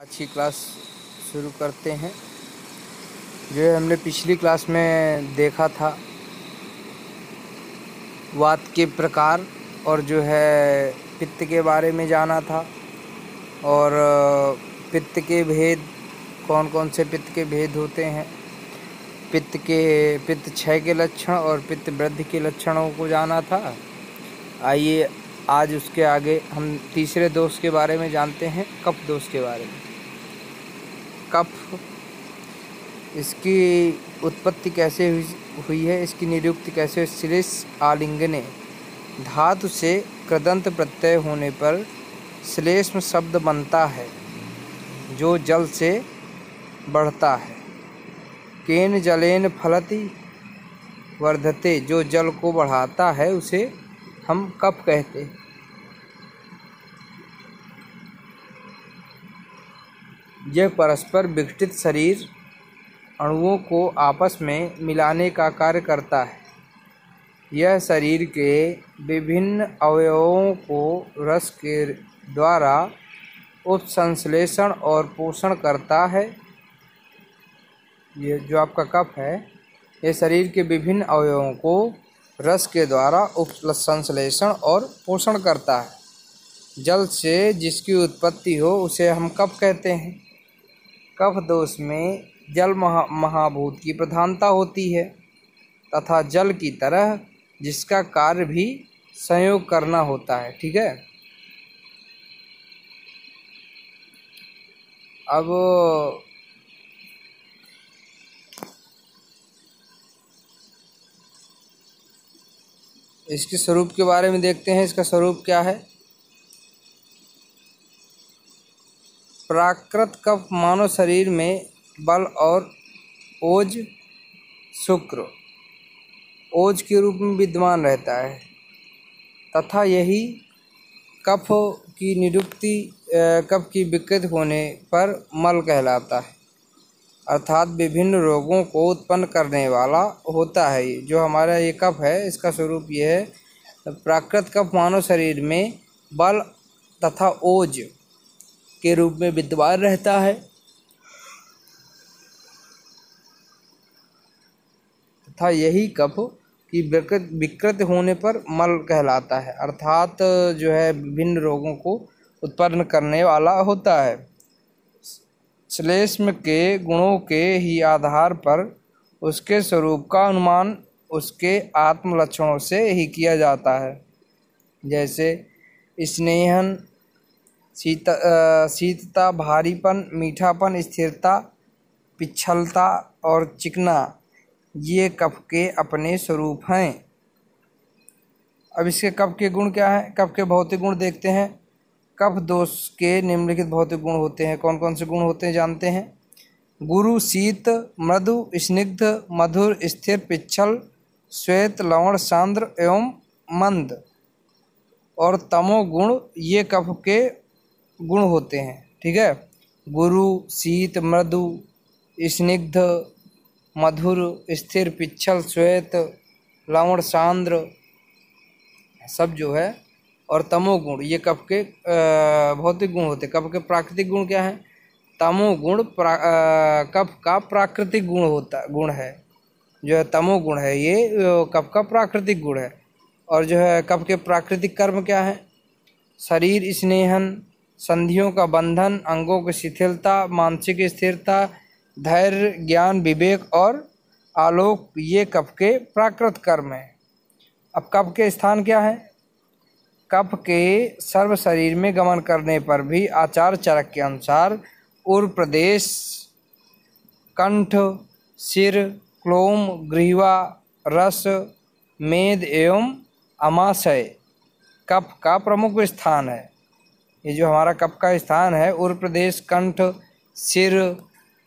आज की क्लास शुरू करते हैं। जो है हमने पिछली क्लास में देखा था वात के प्रकार और जो है पित्त के बारे में जाना था और पित्त के भेद, कौन कौन से पित्त के भेद होते हैं, पित्त क्षय के लक्षण और पित्त वृद्धि के लक्षणों को जाना था। आइए आज उसके आगे हम तीसरे दोष के बारे में जानते हैं, कफ दोष के बारे में। कफ, इसकी उत्पत्ति कैसे हुई है, इसकी निरुक्ति कैसे। श्लेष आलिंगने धातु से कृदंत प्रत्यय होने पर श्लेष्म शब्द बनता है जो जल से बढ़ता है। केन जलेन फलति वर्धते, जो जल को बढ़ाता है उसे हम कफ कहते हैं। यह परस्पर विघटित शरीर अणुओं को आपस में मिलाने का कार्य करता है। यह शरीर के विभिन्न अवयवों को रस के द्वारा उपसंश्लेषण और पोषण करता है। ये जो आपका कफ है, ये शरीर के विभिन्न अवयवों को रस के द्वारा उपसंश्लेषण और पोषण करता है। जल से जिसकी उत्पत्ति हो उसे हम कफ कहते हैं। कफ दोष में जल महाभूत की प्रधानता होती है तथा जल की तरह जिसका कार्य भी संयोग करना होता है। ठीक है। अब इसके स्वरूप के बारे में देखते हैं। इसका स्वरूप क्या है। प्राकृत कफ मानव शरीर में बल और ओज, शुक्र ओज के रूप में विद्यमान रहता है तथा यही कफ की निरुक्ति कफ की विकृत होने पर मल कहलाता है, अर्थात विभिन्न रोगों को उत्पन्न करने वाला होता है। जो हमारा ये कफ है, इसका स्वरूप ये है। प्राकृत कफ मानव शरीर में बल तथा ओज के रूप में विद्यमान रहता है तथा यही कफ की विकृत होने पर मल कहलाता है, अर्थात जो है विभिन्न रोगों को उत्पन्न करने वाला होता है। श्लेष्म के गुणों के ही आधार पर उसके स्वरूप का अनुमान उसके आत्म लक्षणों से ही किया जाता है। जैसे स्नेहन, शीतता, भारीपन, मीठापन, स्थिरता, पिछलता और चिकना, ये कफ के अपने स्वरूप हैं। अब इसके कफ के गुण क्या हैं। कफ के भौतिक गुण देखते हैं। कफ दोष के निम्नलिखित भौतिक गुण होते हैं। कौन कौन से गुण होते हैं जानते हैं। गुरु, शीत, मृदु, स्निग्ध, मधुर, स्थिर, पिच्छल, श्वेत, लवण, सांद्र एवं मंद और तमोगुण, ये कफ के गुण होते हैं। ठीक है। गुरु, शीत, मृदु, स्निग्ध, मधुर, स्थिर, पिच्छल, श्वेत, लवण, सांद्र सब जो है और तमोगुण, ये कफ के भौतिक गुण होते हैं। कफ के प्राकृतिक गुण क्या है। तमोगुण कफ का प्राकृतिक गुण है। जो है तमोगुण है, ये कफ का प्राकृतिक गुण है। और जो है कफ के प्राकृतिक कर्म क्या है। शरीर स्नेहन, संधियों का बंधन, अंगों की शिथिलता, मानसिक स्थिरता, धैर्य, ज्ञान, विवेक और आलोक, ये कफ के प्राकृत कर्म हैं। अब कफ के स्थान क्या है। कफ के सर्व शरीर में गमन करने पर भी आचार चरक के अनुसार उर प्रदेश, कंठ, सिर, क्लोम, ग्रीवा, रस, मेद एवं अमाशय कफ का प्रमुख स्थान है। ये जो हमारा कफ का स्थान है, उर प्रदेश, कंठ, सिर,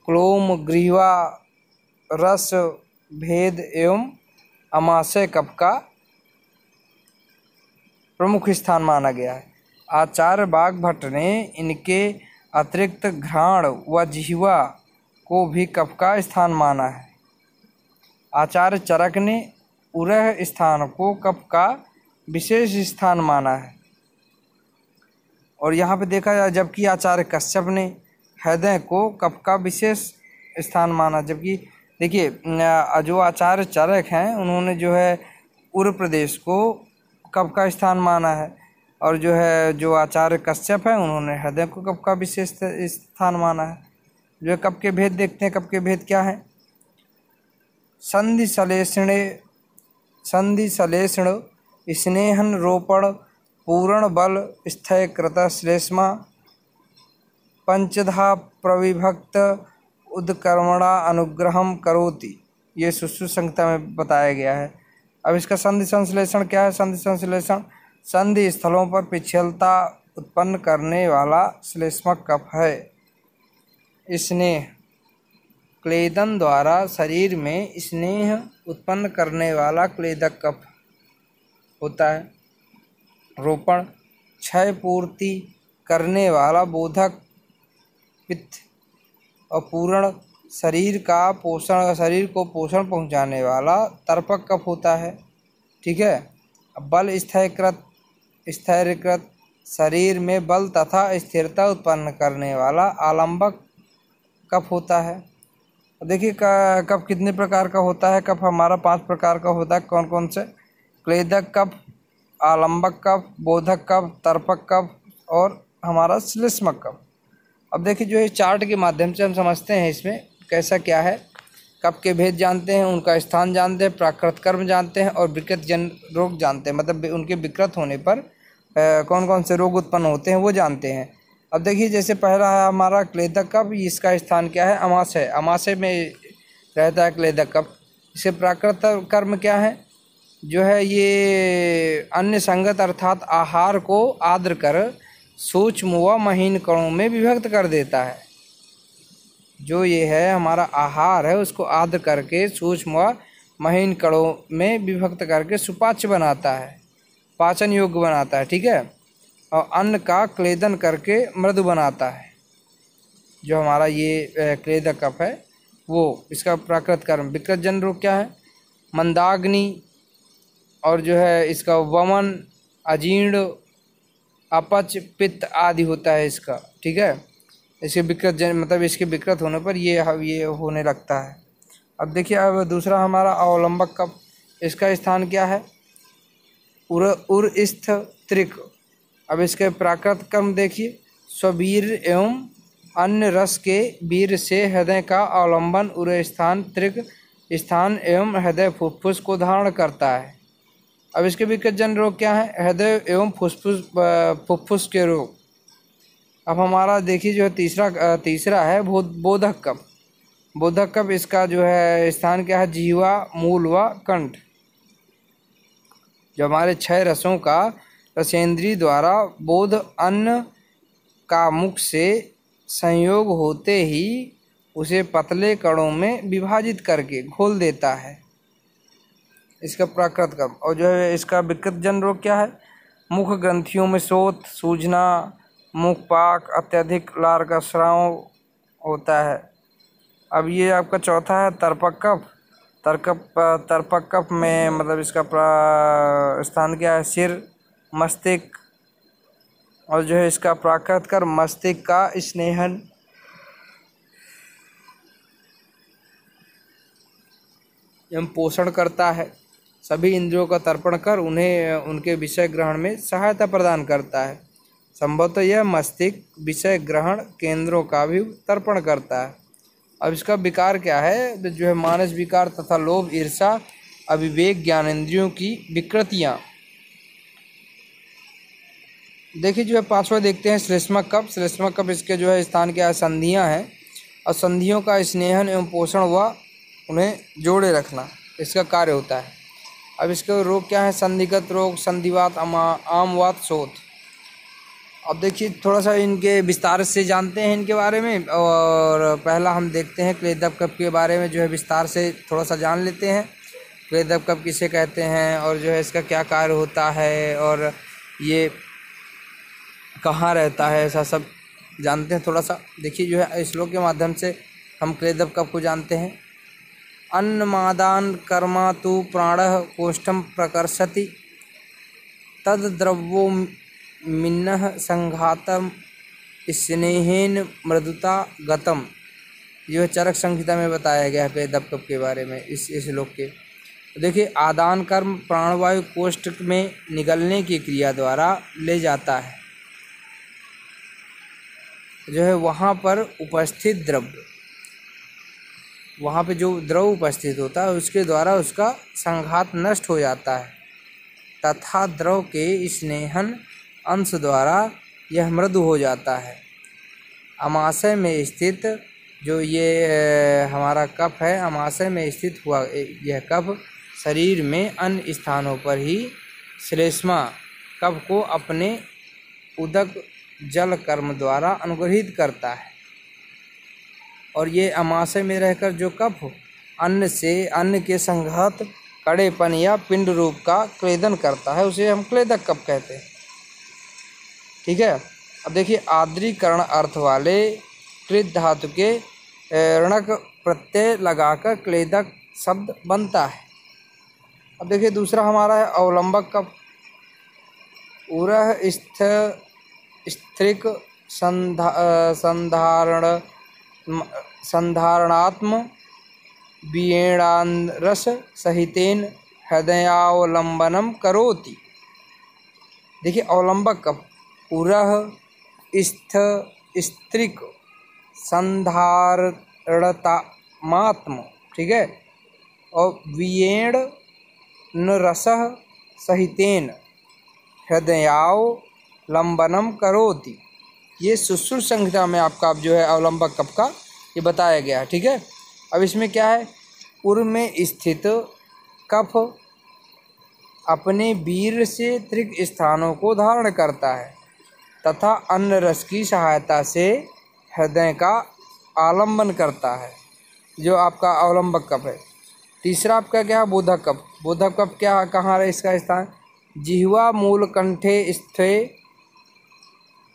क्लोम, ग्रीवा, रस, भेद एवं अमाशय कफ का प्रमुख स्थान माना गया है। आचार्य वाग्भट ने इनके अतिरिक्त घ्राण व जिह्वा को भी कफ का स्थान माना है। आचार्य चरक ने उरह स्थान को कफ का विशेष स्थान माना है। और यहाँ पे देखा जाए, जबकि आचार्य कश्यप ने हृदय को कफ का विशेष स्थान माना। जबकि देखिए जो आचार्य चरक हैं उन्होंने जो है उर प्रदेश को कफ का स्थान माना है, और जो आचार्य कश्यप है उन्होंने हृदय को कफ का विशेष स्थान माना है। जो है कफ के भेद देखते हैं। कफ के भेद क्या है? संधि सलेषण स्नेहन रोपण पूर्ण बल स्थैकृत श्लेष्मा पंचधा प्रविभक्त उद्कर्मणा अनुग्रहम करोति, ये सुश्रुत संहिता में बताया गया है। अब इसका संधि संश्लेषण क्या है? संधि संश्लेषण संधि स्थलों पर पिछलता उत्पन्न करने वाला श्लेष्मक कफ है। स्नेह क्लेदन द्वारा शरीर में स्नेह उत्पन्न करने वाला क्लेदक कफ होता है। रोपण क्षय पूर्ति करने वाला बोधक पित्त, और पूर्ण शरीर को पोषण पहुंचाने वाला तर्पक कफ होता है। ठीक है। बल स्थैर्यकृत शरीर में बल तथा स्थिरता उत्पन्न करने वाला आलंबक कफ होता है। देखिए कफ कितने प्रकार का होता है? कफ हमारा 5 प्रकार का होता है। कौन कौन से? क्लेदक कफ, आलंबक कफ, बोधक कफ, तर्पक कफ और हमारा श्लेष्मक कफ। अब देखिए जो है चार्ट के माध्यम से हम समझते हैं इसमें कैसा क्या है। कफ के भेद जानते हैं, उनका स्थान जानते हैं, प्राकृत कर्म जानते हैं और विकृत जन रोग जानते हैं। मतलब उनके विकृत होने पर कौन कौन से रोग उत्पन्न होते हैं वो जानते हैं। अब देखिए जैसे पहला है हमारा क्लेदक कफ, इसका स्थान क्या है? अमाशय। अमाशय में रहता है क्लेदक कफ। इसके प्राकृत कर्म क्या है? जो है ये अन्य संगत अर्थात आहार को आद्र कर सूक्ष्म व महीन कणों में विभक्त कर देता है। जो ये है हमारा आहार है उसको आद्र करके सूक्ष्म व महीन कणों में विभक्त करके सुपाच्य बनाता है, पाचन योग्य बनाता है। ठीक है। और अन्न का क्लेदन करके मृदु बनाता है। जो हमारा ये क्लेदक कफ है वो इसका प्राकृत कर्म। विकृत जन रोग क्या है? मंदाग्नि, और जो है इसका वमन, अजीर्ण, अपच, पित्त आदि होता है इसका। ठीक है। इसके विकृत मतलब इसके विकृत होने पर ये होने लगता है। अब देखिए अब दूसरा हमारा अवलंबक कफ। इसका स्थान क्या है? उरस्थ त्रिक। अब इसके प्राकृत कर्म देखिए, स्ववीर एवं अन्य रस के वीर से हृदय का अवलंबन उर स्थान त्रिक स्थान एवं हृदय फुफ्फुस को धारण करता है। अब इसके विकृत जन रोग क्या है? हृदय एवं फुफ्फुस के रोग। अब हमारा देखिए जो है तीसरा है बोधक कफ। बोधक कफ इसका जो है स्थान क्या है? जीवा, मूल व कंठ। जो हमारे 6 रसों का रसेंद्री द्वारा बोध अन्न का मुख से संयोग होते ही उसे पतले कणों में विभाजित करके घोल देता है। इसका प्राकृत कफ। और जो है इसका विकृत जन रोग क्या है? मुख ग्रंथियों में शोथ, सूजना, मुखपाक, अत्यधिक लार का स्राव होता है। अब ये आपका चौथा है तर्पक कफ। तर्पक कफ में मतलब इसका स्थान क्या है? सिर, मस्तिष्क, और जो है इसका प्राकृत कर्म मस्तिष्क का स्नेहन एवं पोषण करता है। सभी इंद्रियों का तर्पण कर उन्हें उनके विषय ग्रहण में सहायता प्रदान करता है। संभवतः यह मस्तिष्क विषय ग्रहण केंद्रों का भी तर्पण करता है। अब इसका विकार क्या है? जो है मानस विकार तथा लोभ, ईर्षा, अविवेक, ज्ञानेंद्रियों की विकृतियाँ। देखिए जो है 5वां देखते हैं श्लेष्मक कफ। श्लेष्मक कफ इसके जो है स्थान क्या है? संधियाँ हैं, और संधियों का स्नेहन एवं पोषण व उन्हें जोड़े रखना इसका कार्य होता है। अब इसके रोग क्या है? संधिगत रोग, संधिवात, आमवात, शोथ। अब देखिए थोड़ा सा इनके विस्तार से जानते हैं इनके बारे में। और पहला हम देखते हैं क्लेदक कफ के बारे में, जो है विस्तार से थोड़ा सा जान लेते हैं। क्लेदक कफ किसे कहते हैं और जो है इसका क्या कार्य होता है और ये कहाँ रहता है, ऐसा सब जानते हैं थोड़ा सा। देखिए जो है श्लोक के माध्यम से हम क्लेदक कफ को जानते हैं। अन्नमादान कर्मा तु प्राणः कोष्ठं प्रकर्षति तद्द्रव्यो मिन्नः संघातं स्नेहेन मृदुता गतम, जो है चरक संहिता में बताया गया है क्लेदक कफ के बारे में इस श्लोक के। देखिए, आदान कर्म प्राणवायु कोष्ठ में निगलने की क्रिया द्वारा ले जाता है, जो है वहाँ पर उपस्थित द्रव्य, वहाँ पे जो द्रव उपस्थित होता है उसके द्वारा उसका संघात नष्ट हो जाता है, तथा द्रव के स्नेहन अंश द्वारा यह मृदु हो जाता है। अमाशय में स्थित जो ये हमारा कफ है, अमाशय में स्थित हुआ यह कफ शरीर में अन्य स्थानों पर ही श्लेष्मा कफ को अपने उदक जल कर्म द्वारा अनुग्रहित करता है, और ये अमाशय में रहकर जो कफ अन्न के संघात कड़ेपन या पिंड रूप का क्लेदन करता है, उसे हम क्लेदक कफ कहते हैं। ठीक है। अब देखिए, आर्द्रीकरण अर्थ वाले कृत धातु के ऋणक प्रत्यय लगाकर क्लेदक शब्द बनता है। अब देखिए, दूसरा हमारा है अवलंबक कफ। उरह स्त्रिक संधारणात्म वियेणारस सहितेन हृदयावलंबनम करोति। देखिए, अवलंबक कफ उरह स्त्रिक संधारणतामात्म, ठीक है, और वियेण रस सहितेन हृदयावलंबनम करोति। ये सुश्रुत संहिता में आपका जो है अवलंबक कफ का ये बताया गया है। ठीक है। अब इसमें क्या है, उर में स्थित कफ अपने वीर से त्रिक स्थानों को धारण करता है तथा अन्न रस की सहायता से हृदय का आलंबन करता है, जो आपका अवलंबक कफ है। तीसरा आपका क्या है, बोधक कफ। बोधक कफ क्या, कहाँ है इसका स्थान, जिह्वा मूल कंठे स्थे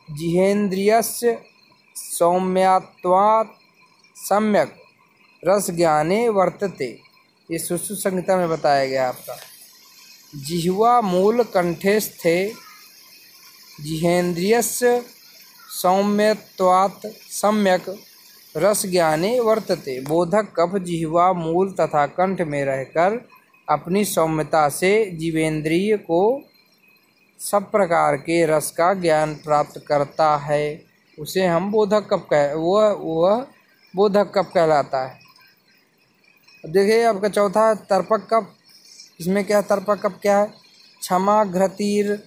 जिहेन्द्रियस्य सौम्यत्वात् सम्यक रस ज्ञाने वर्तते। ये सुश्रुत संहिता में बताया गया आपका। जिह्वा मूल कंठे स्थे जिहेन्द्रियस्य सौम्यत्वात् सम्यक रस ज्ञाने वर्तते। बोधक कफ जिह्वा मूल तथा कंठ में रहकर अपनी सौम्यता से जीवेंद्रिय को सब प्रकार के रस का ज्ञान प्राप्त करता है, उसे हम बोधक कफ वह बोधक कफ कहलाता है। अब देखिए, आपका चौथा है तर्पक कफ। इसमें क्या, तर्पक कफ क्या है, क्षमा घृतिर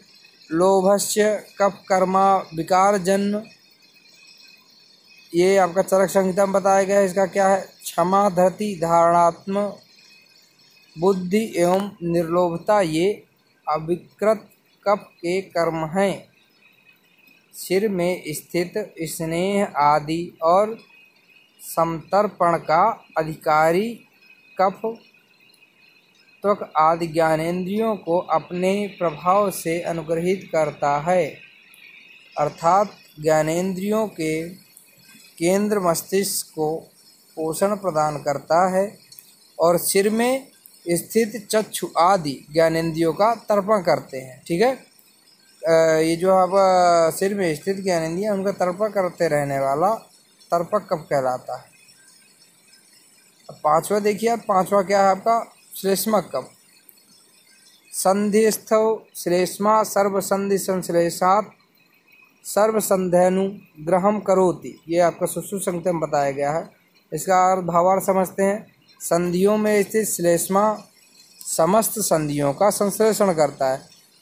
लोभस्य कफ कर्मा विकार जन्म। ये आपका चरक संहिता में बताया गया है। इसका क्या है, क्षमा धृति धारणात्म बुद्धि एवं निर्लोभता ये अविकृत कफ के कर्म हैं। सिर में स्थित स्नेह आदि और समतर्पण का अधिकारी कफ त्वक आदि ज्ञानेंद्रियों को अपने प्रभाव से अनुग्रहित करता है, अर्थात ज्ञानेंद्रियों के केंद्र मस्तिष्क को पोषण प्रदान करता है और सिर में स्थित चक्षु आदि ज्ञानेंद्रियों का तर्पण करते हैं। ठीक है। ये जो आप सिर में स्थित ज्ञानेंद्रिय उनका तर्पण करते रहने वाला तर्पक कफ कहलाता है। अब पांचवा देखिए, आप पांचवा क्या है आपका, श्लेष्मक कफ। संधिस्थौ श्लेष्मा सर्वसंधि संश्लेषात् सर्वसंध्यनुग्रहम करोति। ये आपका सुश्रुत संहिता में बताया गया है। इसका भावार्थ समझते हैं। संधियों में स्थित श्लेष्मा समस्त संधियों का संश्लेषण करता है।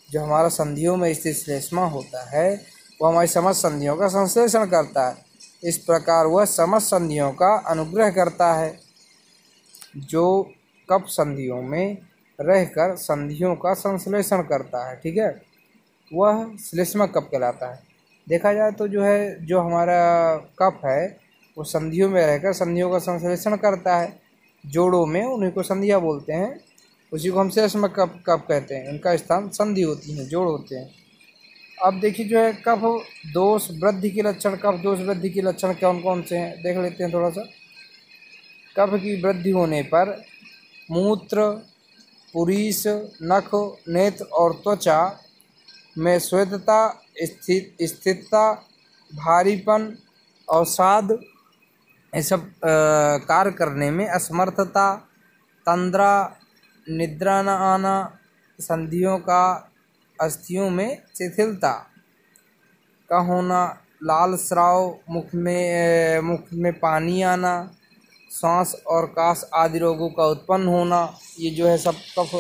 जो हमारा संधियों में स्थित श्लेष्मा होता है वह हमारी समस्त संधियों का संश्लेषण करता है। इस प्रकार वह समस्त संधियों का अनुग्रह करता है। जो कफ संधियों में रहकर संधियों का संश्लेषण करता है, ठीक है, वह श्लेष्मक कफ कहलाता है। देखा जाए तो जो है, जो हमारा कफ है वो संधियों में रहकर संधियों का संश्लेषण करता है। जोड़ों में उन्हीं को संधियाँ बोलते हैं, उसी को हम श्लेष्मक कफ कहते हैं। उनका स्थान संधि होती है, जोड़ होते हैं। अब देखिए, जो है कफ दोष वृद्धि के लक्षण, कफ दोष वृद्धि के लक्षण कौन कौन से हैं देख लेते हैं थोड़ा सा। कफ की वृद्धि होने पर मूत्र, पुरीस, नख, नेत्र और त्वचा में श्वेतता, स्थिरता, भारीपन, अवसाद, ये सब कार्य करने में असमर्थता, तंद्रा, निद्रा न आना, संधियों का अस्थियों में शिथिलता का होना, लाल स्राव, मुख में पानी आना, सांस और काश आदि रोगों का उत्पन्न होना, ये जो है सब कफ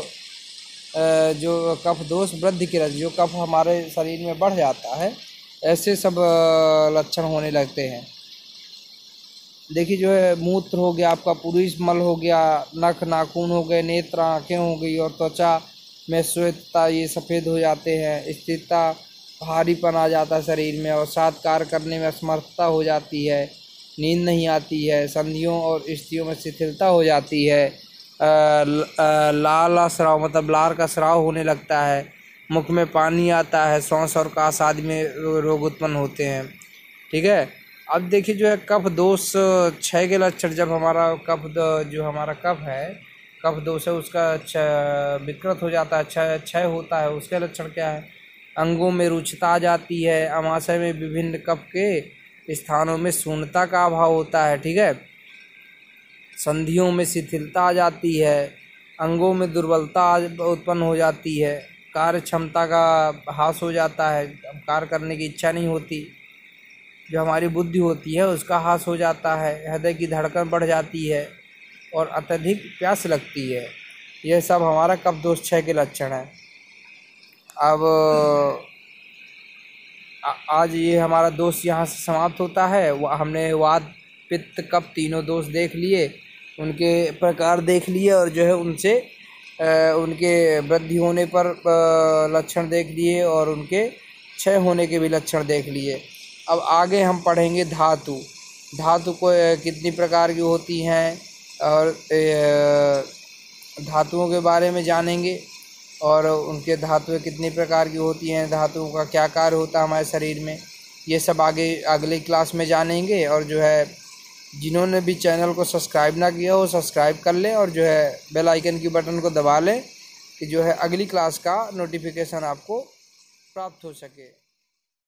जो कफ दोष वृद्धि के जो कफ हमारे शरीर में बढ़ जाता है, ऐसे सब लक्षण होने लगते हैं। देखिए जो है मूत्र हो गया, आपका पुरुष मल हो गया, नख नाखून हो गए, नेत्र आँखें हो गई और त्वचा में श्वेतता, ये सफ़ेद हो जाते हैं। स्थिरता, भारीपन आ जाता है शरीर में, और साथ कार्य करने में असमर्थता हो जाती है, नींद नहीं आती है, संधियों और स्थितियों में शिथिलता हो जाती है, लाल स्राव मतलब लार का स्राव होने लगता है, मुख में पानी आता है, सांस और काश आदि में रोग उत्पन्न होते हैं। ठीक है। अब देखिए जो है कफ दोष क्षय के लक्षण, जब हमारा जो हमारा कफ है, कफ दोष है, उसका विकृत हो जाता है, क्षय होता है, उसके लक्षण क्या है? अंगों में रुचिता आ जाती है, अमाशय में विभिन्न कफ के स्थानों में शून्यता का अभाव होता है। ठीक है। संधियों में शिथिलता आ जाती है, अंगों में दुर्बलता उत्पन्न हो जाती है, कार्य क्षमता का ह्रास हो जाता है, कार्य करने की इच्छा नहीं होती, जो हमारी बुद्धि होती है उसका ह्रास हो जाता है, हृदय की धड़कन बढ़ जाती है और अत्यधिक प्यास लगती है। यह सब हमारा कफ दोष क्षय के लक्षण है। अब आज ये हमारा दोष यहाँ से समाप्त होता है। हमने वात पित्त कफ तीनों दोष देख लिए, उनके प्रकार देख लिए, और जो है उनसे उनके वृद्धि होने पर लक्षण देख लिए, और उनके क्षय होने के भी लक्षण देख लिए। अब आगे हम पढ़ेंगे धातु। धातु को कितनी प्रकार की होती हैं, और धातुओं के बारे में जानेंगे, और उनके धातुएं कितनी प्रकार की होती हैं, धातुओं का क्या कार्य होता है हमारे शरीर में, ये सब आगे अगली क्लास में जानेंगे। और जो है जिन्होंने भी चैनल को सब्सक्राइब ना किया हो सब्सक्राइब कर लें, और जो है बेल आइकन की बटन को दबा लें कि जो है अगली क्लास का नोटिफिकेशन आपको प्राप्त हो सके।